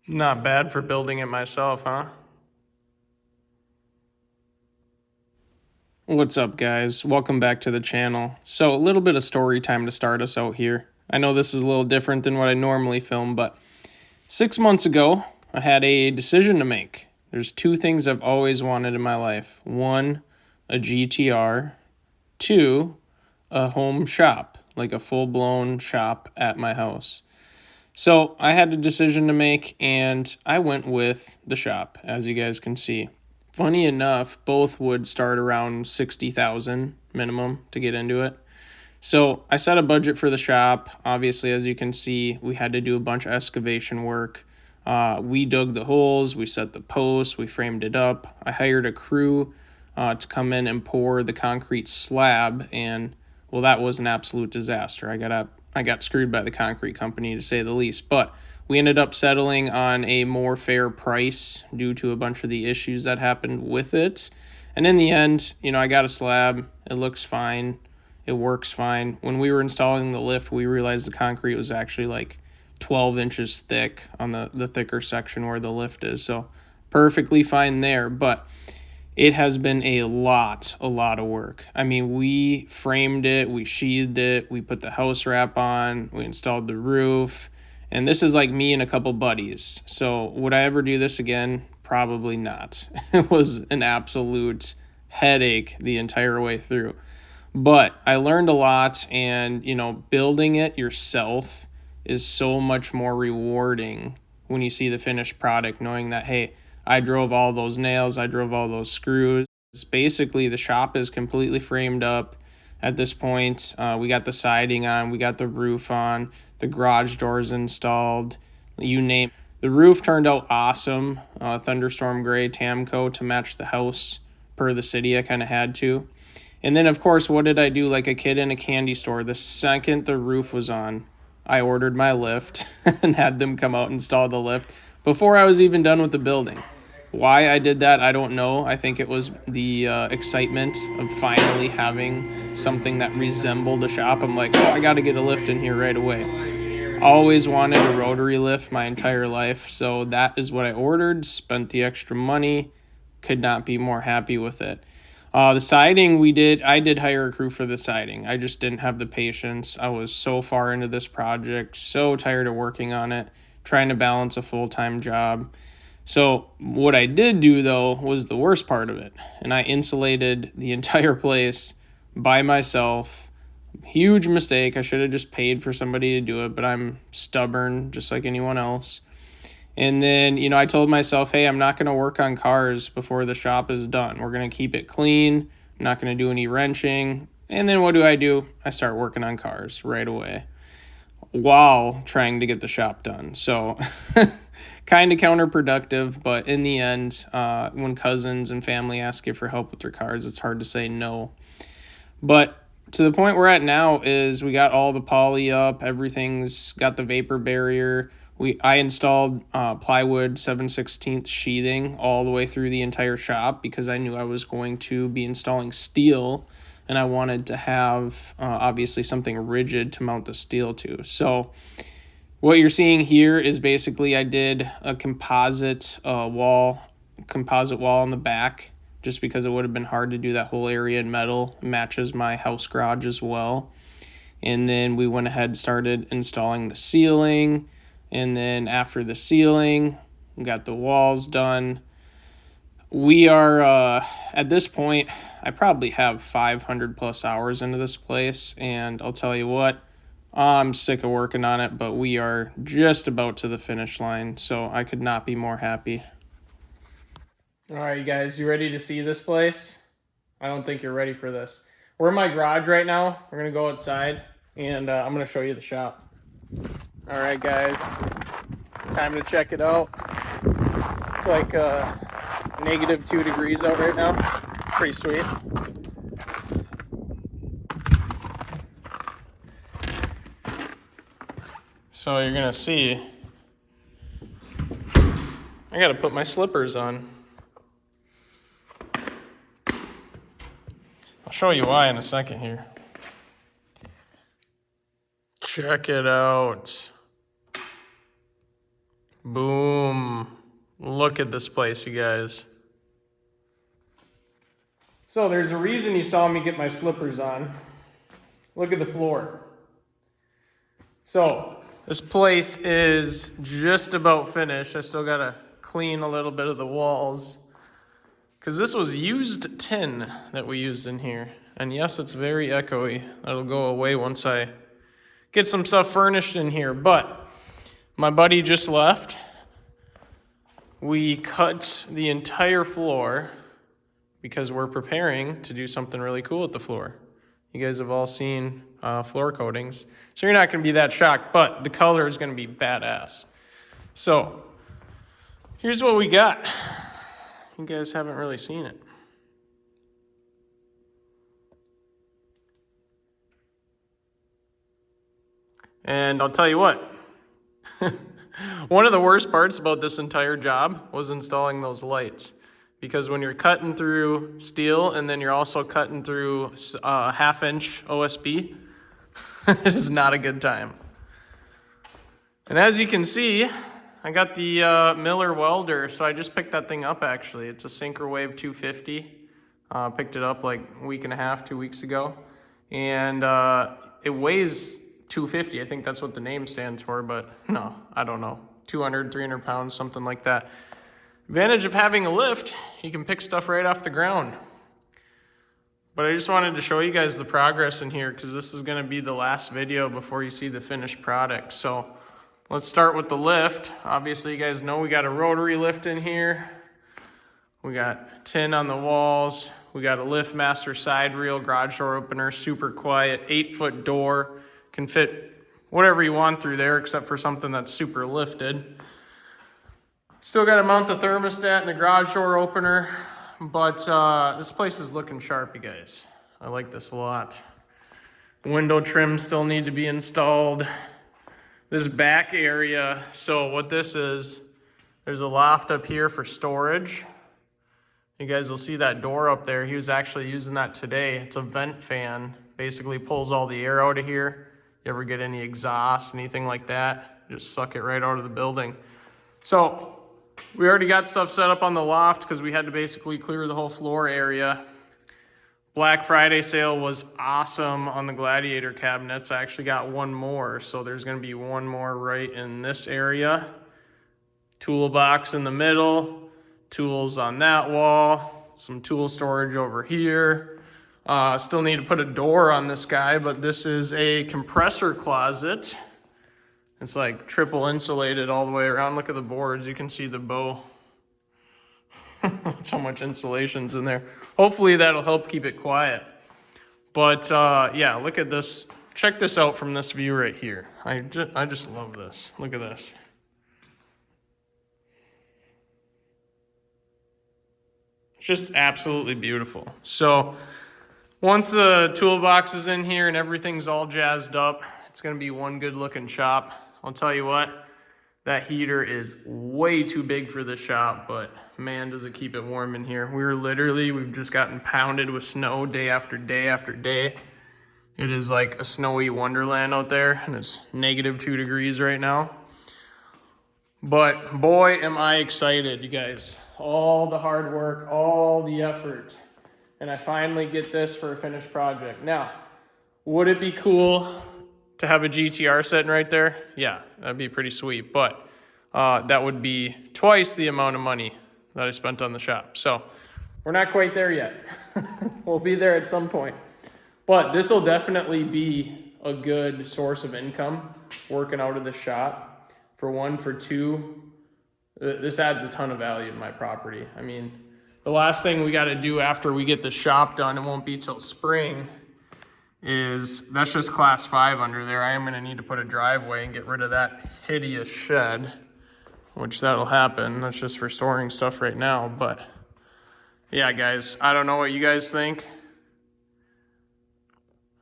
Not bad for building it myself, huh? What's up, guys? Welcome back to the channel. So, a little bit of story time to start us out here. I know this is a little different than what I normally film, but 6 months ago, I had a decision to make. There's two things I've always wanted in my life. One, a GTR. Two, a home shop, like a full-blown shop at my house. So I had a decision to make, and I went with the shop, as you guys can see. Funny enough, both would start around 60,000 minimum to get into it. So I set a budget for the shop. Obviously, as you can see, we had to do a bunch of excavation work. We dug the holes, we set the posts, we framed it up. I hired a crew to come in and pour the concrete slab, and well, that was an absolute disaster. I got screwed by the concrete company, to say the least. But we ended up settling on a more fair price due to a bunch of the issues that happened with it. And in the end, I got a slab. It looks fine. It works fine. When we were installing the lift, we realized the concrete was actually like 12 inches thick on the thicker section where the lift is. So perfectly fine there. But it has been a lot of work. I mean, we framed it, we sheathed it, we put the house wrap on, we installed the roof, and this is like me and a couple buddies. So would I ever do this again? Probably not. It was an absolute headache the entire way through. But I learned a lot, and building it yourself is so much more rewarding when you see the finished product, knowing that, hey, I drove all those nails, I drove all those screws. Basically, the shop is completely framed up at this point. We got the siding on, we got the roof on, the garage doors installed, you name it. The roof turned out awesome. Thunderstorm gray Tamco to match the house per the city. I kind of had to. And then, of course, what did I do like a kid in a candy store? The second the roof was on, I ordered my lift and had them come out and install the lift before I was even done with the building. Why I did that, I don't know. I think it was the excitement of finally having something that resembled a shop. I'm like, oh, I got to get a lift in here right away. Always wanted a rotary lift my entire life, so that is what I ordered, spent the extra money, could not be more happy with it. The siding I did hire a crew for the siding. I just didn't have the patience. I was so far into this project, so tired of working on it, trying to balance a full-time job. So what I did do though was the worst part of it, and I insulated the entire place by myself. Huge mistake. I should have just paid for somebody to do it, but I'm stubborn just like anyone else. And then, I told myself, hey, I'm not going to work on cars before the shop is done. We're going to keep it clean. I'm not going to do any wrenching. And then what do? I start working on cars right away while trying to get the shop done. So kind of counterproductive, but in the end, when cousins and family ask you for help with their cars, it's hard to say no. But to the point we're at now is we got all the poly up, everything's got the vapor barrier. I installed plywood 7/16 sheathing all the way through the entire shop because I knew I was going to be installing steel, and I wanted to have obviously something rigid to mount the steel to. So what you're seeing here is basically I did a composite wall on the back just because it would have been hard to do that whole area in metal. It matches my house garage as well. And then we went ahead and started installing the ceiling. And then after the ceiling, we got the walls done. We are, at this point, I probably have 500 plus hours into this place. And I'll tell you what, I'm sick of working on it, but we are just about to the finish line. So I could not be more happy. All right, you guys, you ready to see this place? I don't think you're ready for this. We're in my garage right now. We're going to go outside, and I'm going to show you the shop. All right, guys, time to check it out. It's like -2 degrees out right now. Pretty sweet. So you're going to see, I got to put my slippers on. I'll show you why in a second here. Check it out. Boom. Look at this place, you guys. So there's a reason you saw me get my slippers on. Look at the floor. So this place is just about finished. I still gotta clean a little bit of the walls, because this was used tin that we used in here. And yes, it's very echoey. That'll go away once I get some stuff furnished in here. But my buddy just left. We cut the entire floor because we're preparing to do something really cool with the floor. You guys have all seen floor coatings, so you're not gonna be that shocked, but the color is gonna be badass. So here's what we got. You guys haven't really seen it. And I'll tell you what, one of the worst parts about this entire job was installing those lights. Because when you're cutting through steel and then you're also cutting through a 1/2-inch OSB, it is not a good time. And as you can see, I got the Miller welder, so I just picked that thing up actually. It's a Syncrowave 250. Picked it up like a week and a half, 2 weeks ago. And it weighs 250, I think that's what the name stands for, but no, I don't know. 200, 300 pounds, something like that. Advantage of having a lift, you can pick stuff right off the ground. But I just wanted to show you guys the progress in here, because this is going to be the last video before you see the finished product. So let's start with the lift. Obviously you guys know we got a rotary lift in here. We got tin on the walls. We got a LiftMaster side reel, garage door opener, super quiet, 8-foot door. Can fit whatever you want through there except for something that's super lifted. Still got to mount the thermostat and the garage door opener, but this place is looking sharp, you guys. I like this a lot. Window trims still need to be installed. This back area, so what this is, there's a loft up here for storage. You guys will see that door up there. He was actually using that today. It's a vent fan, basically pulls all the air out of here. You ever get any exhaust, anything like that, just suck it right out of the building. So we already got stuff set up on the loft because we had to basically clear the whole floor area. Black Friday sale was awesome on the Gladiator cabinets. I actually got one more, so there's going to be one more right in this area. Toolbox in the middle, tools on that wall, some tool storage over here. Still need to put a door on this guy, but this is a compressor closet. It's like triple insulated all the way around. Look at the boards. You can see the bow. That's how much insulation's in there. Hopefully that'll help keep it quiet. But yeah, look at this. Check this out from this view right here. I just love this. Look at this. It's just absolutely beautiful. So once the toolbox is in here and everything's all jazzed up, it's going to be one good looking shop. I'll tell you what, that heater is way too big for this shop, but man, does it keep it warm in here. We've just gotten pounded with snow day after day after day. It is like a snowy wonderland out there, and it's -2 degrees right now. But boy, am I excited, you guys. All the hard work, all the effort, and I finally get this for a finished project. Now, would it be cool to have a GTR sitting right there? Yeah, that'd be pretty sweet, but that would be twice the amount of money that I spent on the shop. So we're not quite there yet. We'll be there at some point. But this will definitely be a good source of income working out of the shop. For one, for two, this adds a ton of value to my property. I mean, the last thing we got to do after we get the shop done, it won't be till spring, is that's just class 5 under there. I am going to need to put a driveway and get rid of that hideous shed, which that'll happen. That's just for storing stuff right now. But yeah, guys, I don't know what you guys think.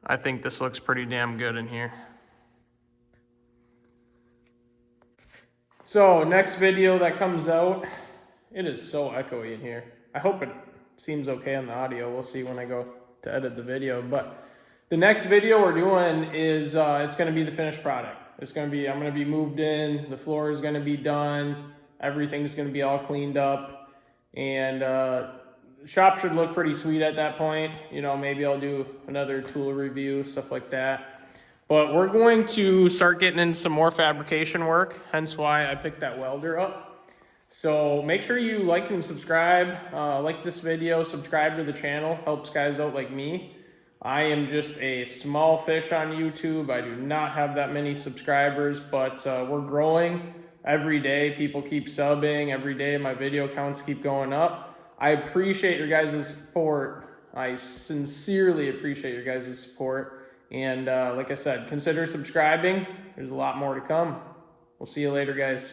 I think this looks pretty damn good in here. So next video that comes out, it is so echoey in here. I hope it seems okay on the audio. We'll see when I go to edit the video. But the next video we're doing is it's going to be the finished product. I'm going to be moved in. The floor is going to be done. Everything's going to be all cleaned up, and shop should look pretty sweet at that point. You know, maybe I'll do another tool review, stuff like that. But we're going to start getting in some more fabrication work, hence why I picked that welder up. So make sure you like and subscribe, like this video, subscribe to the channel, helps guys out like me. I am just a small fish on YouTube. I do not have that many subscribers, but we're growing every day. People keep subbing every day. My video counts keep going up. I appreciate your guys' support. I sincerely appreciate your guys' support. And like I said, consider subscribing. There's a lot more to come. We'll see you later, guys.